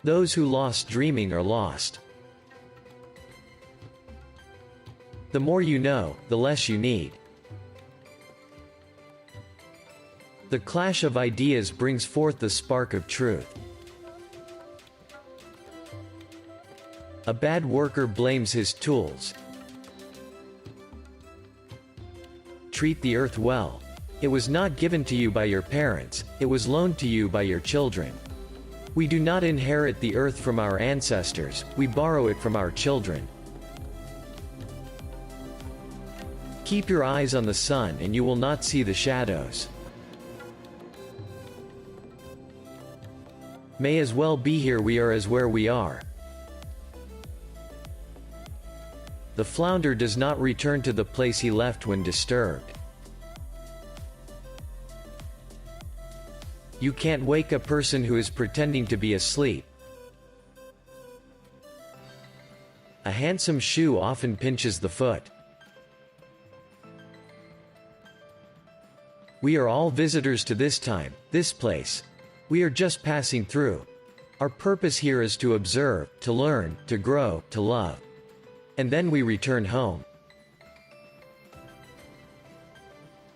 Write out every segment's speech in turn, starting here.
Those who lost dreaming are lost. The more you know, the less you need. The clash of ideas brings forth the spark of truth. A bad worker blames his tools. Treat the earth well. It was not given to you by your parents, it was loaned to you by your children. We do not inherit the earth from our ancestors, we borrow it from our children. Keep your eyes on the sun and you will not see the shadows. May as well be here we are as where we are. The flounder does not return to the place he left when disturbed. You can't wake a person who is pretending to be asleep. A handsome shoe often pinches the foot. We are all visitors to this time, this place. We are just passing through. Our purpose here is to observe, to learn, to grow, to love. And then we return home.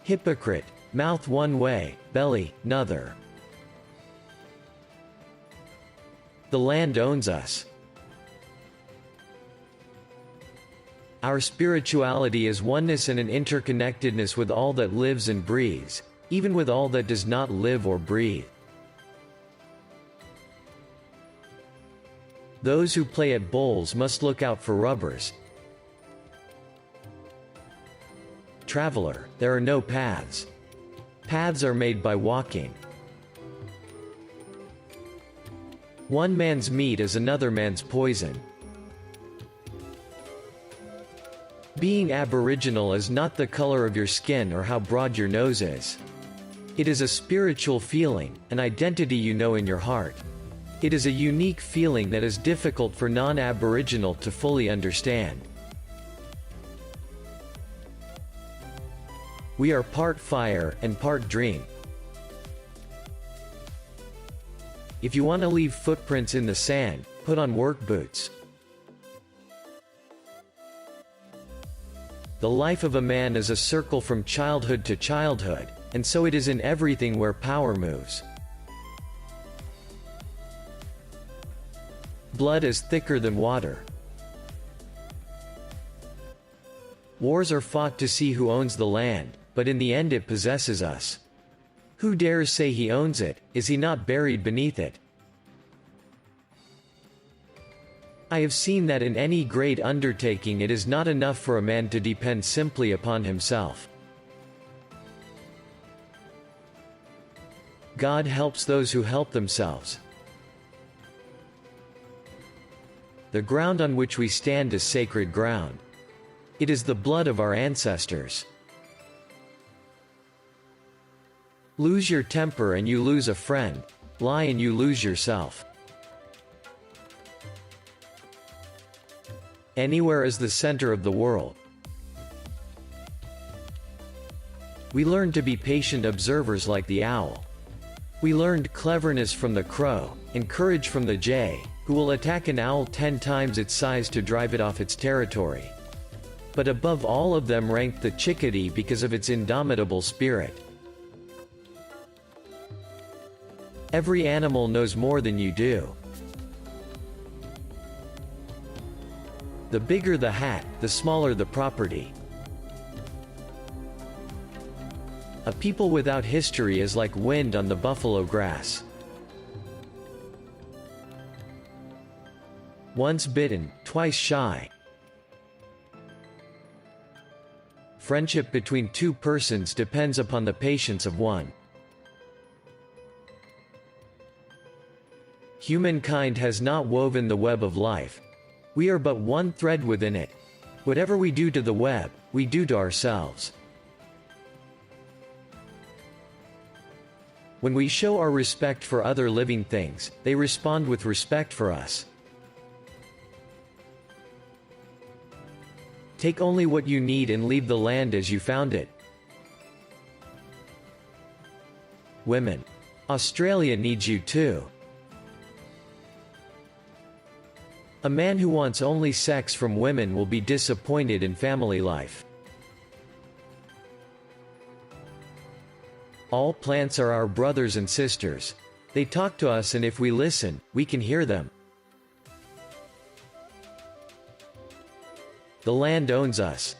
Hypocrite, mouth one way, belly, another. The land owns us. Our spirituality is oneness and an interconnectedness with all that lives and breathes, even with all that does not live or breathe. Those who play at bowls must look out for rubbers. Traveler, there are no paths. Paths are made by walking. One man's meat is another man's poison. Being Aboriginal is not the color of your skin or how broad your nose is. It is a spiritual feeling, an identity you know in your heart. It is a unique feeling that is difficult for non-Aboriginal to fully understand. We are part fire and part dream. If you want to leave footprints in the sand, put on work boots. The life of a man is a circle from childhood to childhood, and so it is in everything where power moves. Blood is thicker than water. Wars are fought to see who owns the land, but in the end it possesses us. Who dares say he owns it? Is he not buried beneath it? I have seen that in any great undertaking it is not enough for a man to depend simply upon himself. God helps those who help themselves. The ground on which we stand is sacred ground. It is the blood of our ancestors. Lose your temper and you lose a friend. Lie and you lose yourself. Anywhere is the center of the world. We learned to be patient observers like the owl. We learned cleverness from the crow, and courage from the jay, who will attack an owl 10 times its size to drive it off its territory. But above all of them ranked the chickadee because of its indomitable spirit. Every animal knows more than you do. The bigger the hat, the smaller the property. A people without history is like wind on the buffalo grass. Once bitten, twice shy. Friendship between two persons depends upon the patience of one. Humankind has not woven the web of life. We are but one thread within it. Whatever we do to the web, we do to ourselves. When we show our respect for other living things, they respond with respect for us. Take only what you need and leave the land as you found it. Women. Australia needs you too. A man who wants only sex from women will be disappointed in family life. All plants are our brothers and sisters. They talk to us, and if we listen, we can hear them. The land owns us.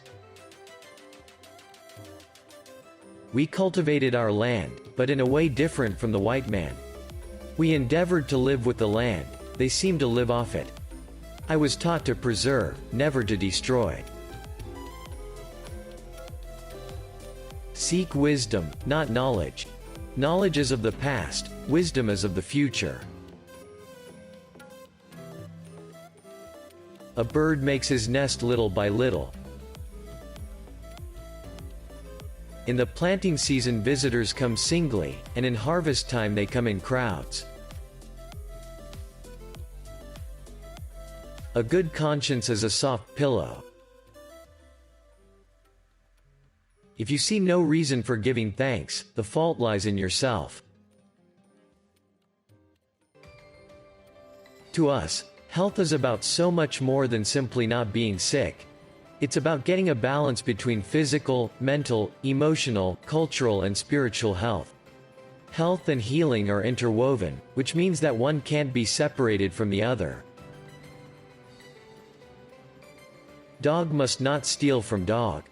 We cultivated our land, but in a way different from the white man. We endeavored to live with the land, they seem to live off it. I was taught to preserve, never to destroy. Seek wisdom, not knowledge. Knowledge is of the past, wisdom is of the future. A bird makes his nest little by little. In the planting season, visitors come singly, and in harvest time they come in crowds. A good conscience is a soft pillow. If you see no reason for giving thanks, the fault lies in yourself. To us, health is about so much more than simply not being sick. It's about getting a balance between physical, mental, emotional, cultural, and spiritual health. Health and healing are interwoven, which means that one can't be separated from the other. Dog must not steal from dog.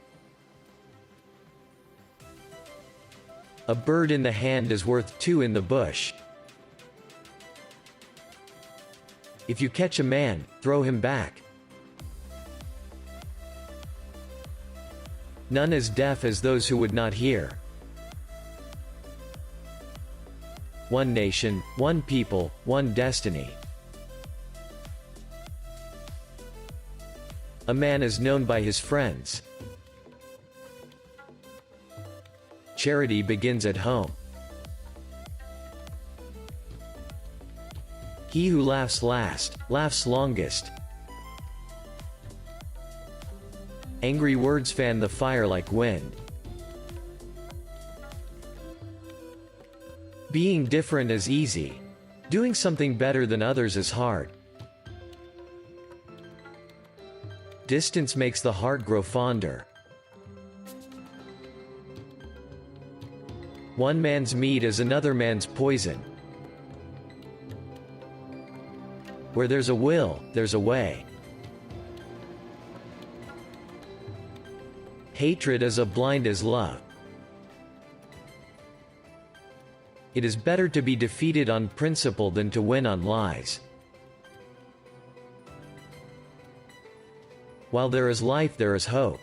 A bird in the hand is worth two in the bush. If you catch a man, throw him back. None as deaf as those who would not hear. One nation, one people, one destiny. A man is known by his friends. Charity begins at home. He who laughs last, laughs longest. Angry words fan the fire like wind. Being different is easy. Doing something better than others is hard. Distance makes the heart grow fonder. One man's meat is another man's poison. Where there's a will, there's a way. Hatred is as blind as love. It is better to be defeated on principle than to win on lies. While there is life, there is hope.